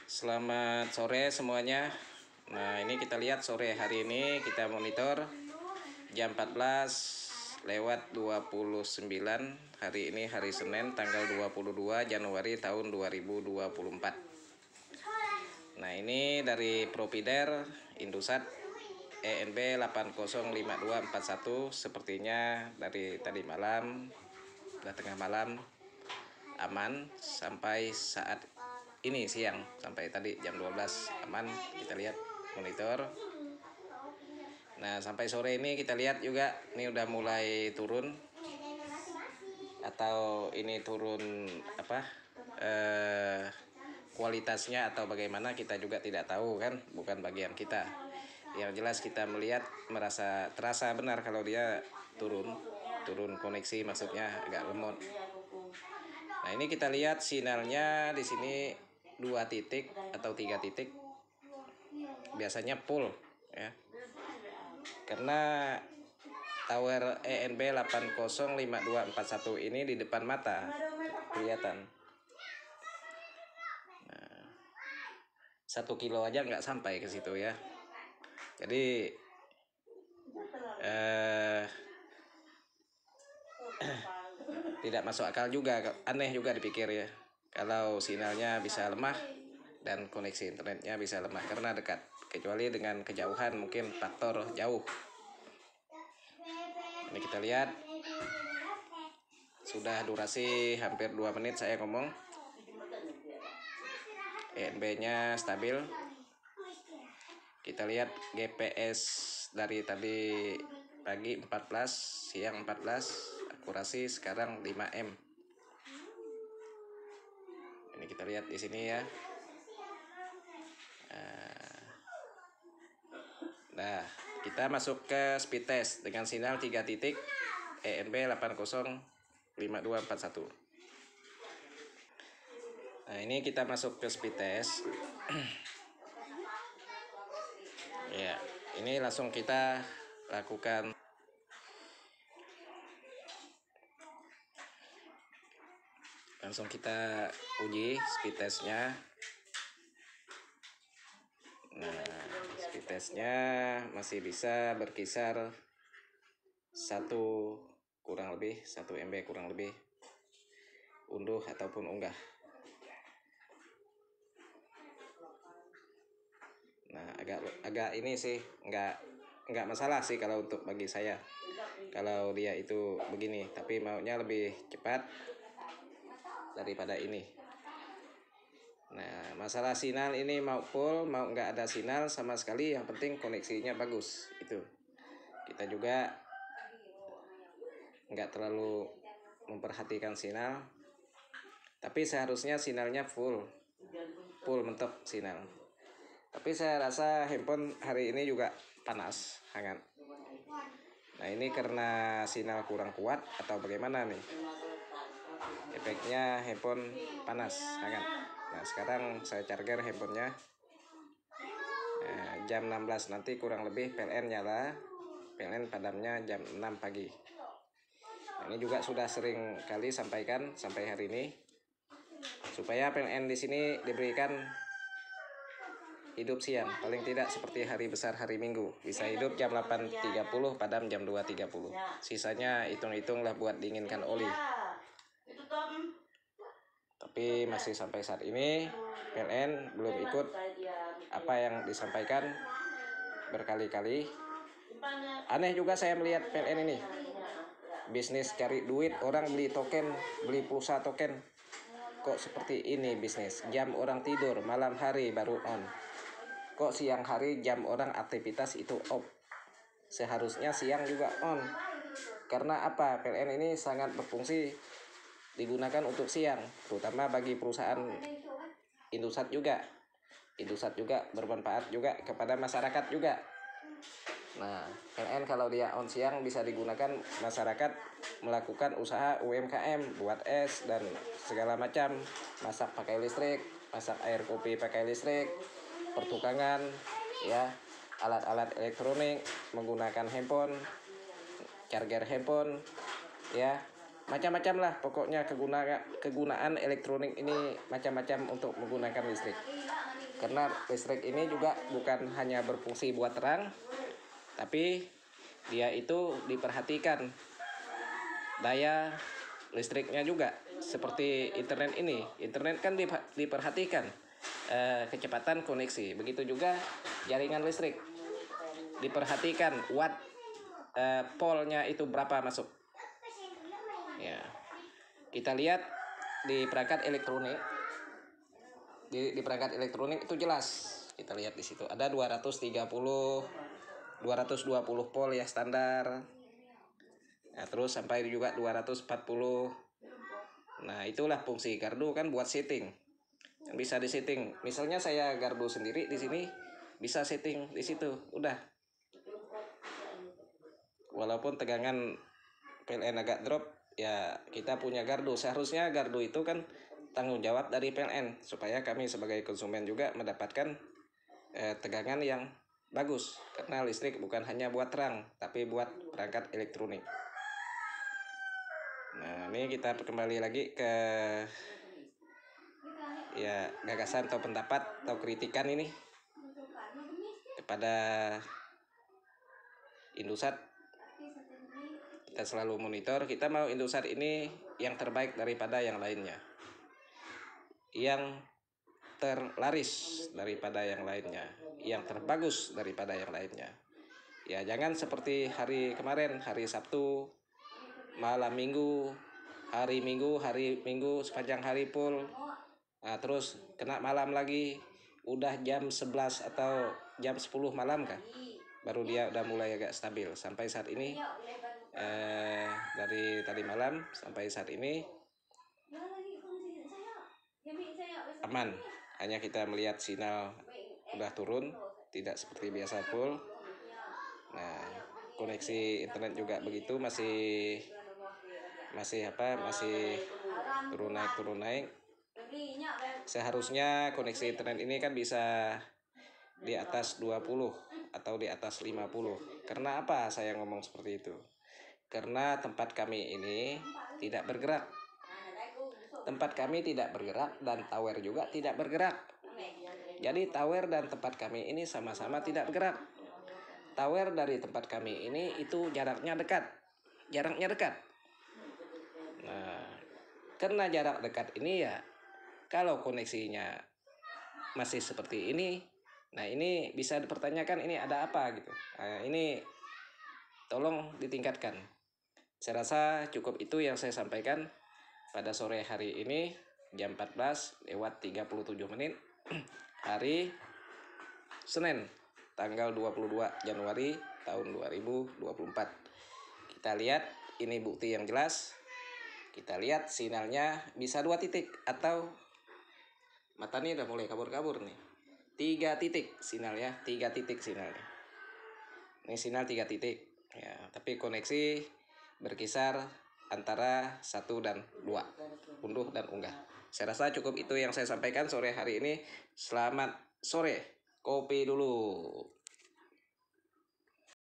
Selamat sore semuanya. Nah, ini kita lihat sore hari ini kita monitor jam 14:29. Hari ini hari Senin tanggal 22 Januari tahun 2024. Nah, ini dari Provider Indosat ENB 805241. Sepertinya dari tadi malam, udah tengah malam, aman sampai saat ini siang, sampai tadi jam 12 aman. Kita lihat monitor. Nah, sampai sore ini kita lihat juga ini udah mulai turun, atau ini turun kualitasnya atau bagaimana kita juga tidak tahu kan, bukan bagian kita. Yang jelas kita melihat terasa benar kalau dia turun koneksi, maksudnya agak lemot. Nah, ini kita lihat sinyalnya di sini 2 titik atau 3 titik. Biasanya full ya. Karena tower ENB 805241 ini di depan mata kelihatan. Nah, 1 kilo aja nggak sampai ke situ ya. Jadi tidak masuk akal juga, aneh juga dipikir ya, kalau sinyalnya bisa lemah dan koneksi internetnya bisa lemah karena dekat, kecuali dengan kejauhan, mungkin faktor jauh. Ini kita lihat sudah durasi hampir 2 menit saya ngomong. ENB nya stabil. Kita lihat GPS dari tadi pagi 14, siang 14, akurasi sekarang 5M. Ini kita lihat di sini ya. Nah, kita masuk ke speed test dengan sinyal 3 titik ENB 805241. Nah, ini kita masuk ke speed test. Ya, ini langsung kita lakukan. Langsung kita uji speed testnya. Nah, speed testnya masih bisa berkisar 1 MB kurang lebih unduh ataupun unggah. Nah, agak ini sih nggak masalah sih kalau untuk bagi saya, kalau dia itu begini, tapi maunya lebih cepat daripada ini. Nah, masalah sinyal ini mau full mau nggak ada sinyal sama sekali, yang penting koneksinya bagus. Itu kita juga nggak terlalu memperhatikan sinyal, tapi seharusnya sinyalnya full mentok sinyal. Tapi saya rasa handphone hari ini juga panas, hangat. Nah, ini karena sinyal kurang kuat atau bagaimana nih, efeknya handphone panas, hangat. Nah, sekarang saya charger handphonenya. Jam 16 nanti kurang lebih PLN nyala, PLN padamnya jam 6 pagi. Nah, ini juga sudah sering kali sampaikan sampai hari ini, supaya PLN di sini diberikan hidup siang, paling tidak seperti hari besar hari Minggu, bisa hidup jam 8.30 padam jam 2.30. Sisanya hitung-hitung lah buat dinginkan oli. Tapi masih sampai saat ini PLN belum ikut apa yang disampaikan berkali-kali. Aneh juga saya melihat PLN ini, bisnis cari duit, orang beli token, beli pulsa token. Kok seperti ini bisnis? Jam orang tidur, malam hari baru on. Kok siang hari jam orang aktivitas itu off? Seharusnya siang juga on. Karena apa? PLN ini sangat berfungsi digunakan untuk siang, terutama bagi perusahaan Indosat juga. Indosat juga bermanfaat juga kepada masyarakat juga. Nah, PLN kalau dia on siang bisa digunakan masyarakat melakukan usaha UMKM, buat es dan segala macam, masak pakai listrik, masak air kopi pakai listrik, pertukangan ya, alat-alat elektronik menggunakan handphone, charger handphone ya, macam-macam lah pokoknya kegunaan elektronik ini macam-macam untuk menggunakan listrik. Karena listrik ini juga bukan hanya berfungsi buat terang, tapi dia itu diperhatikan daya listriknya juga. Seperti internet ini, internet kan diperhatikan kecepatan koneksi. Begitu juga jaringan listrik diperhatikan watt polnya itu berapa masuk. Ya, kita lihat di perangkat elektronik, di perangkat elektronik itu jelas. Kita lihat di situ ada 230, 220 volt ya standar. Nah, terus sampai juga 240. Nah, itulah fungsi gardu kan buat setting. Bisa disetting. Misalnya saya gardu sendiri di sini, bisa setting di situ. Udah. Walaupun tegangan PLN agak drop, ya kita punya gardu. Seharusnya gardu itu kan tanggung jawab dari PLN supaya kami sebagai konsumen juga mendapatkan tegangan yang bagus. Karena listrik bukan hanya buat terang, tapi buat perangkat elektronik. Nah, ini kita kembali lagi ke ya gagasan atau pendapat atau kritikan ini kepada Indosat. Kita selalu monitor, kita mau Indosat ini yang terbaik daripada yang lainnya, yang terlaris daripada yang lainnya, yang terbagus daripada yang lainnya. Ya jangan seperti hari kemarin, hari Sabtu, malam Minggu, hari Minggu sepanjang hari full. Nah, terus kena malam lagi, udah jam 11 atau jam 10 malam kan, baru dia udah mulai agak stabil. Sampai saat ini dari tadi malam sampai saat ini aman. Hanya kita melihat sinyal udah turun, tidak seperti biasa full. Nah, koneksi internet juga begitu, masih turun naik. Seharusnya koneksi internet ini kan bisa di atas 20 atau di atas 50. Karena apa saya ngomong seperti itu? Karena tempat kami ini tidak bergerak. Tempat kami tidak bergerak dan tower juga tidak bergerak. Jadi tower dan tempat kami ini sama-sama tidak bergerak. Tower dari tempat kami ini itu jaraknya dekat. Nah, karena jarak dekat ini ya, kalau koneksinya masih seperti ini, nah ini bisa dipertanyakan ini ada apa gitu. Nah, ini tolong ditingkatkan. Saya rasa cukup itu yang saya sampaikan pada sore hari ini jam 14:37 hari Senin tanggal 22 Januari tahun 2024. Kita lihat ini bukti yang jelas. Kita lihat sinyalnya bisa 2 titik atau mata nih udah mulai kabur-kabur nih. 3 titik sinyalnya, 3 titik sinyalnya. Ini sinyal 3 titik. Ya, tapi koneksi berkisar antara 1 dan 2, unduh dan unggah. Saya rasa cukup itu yang saya sampaikan sore hari ini. Selamat sore, kopi dulu.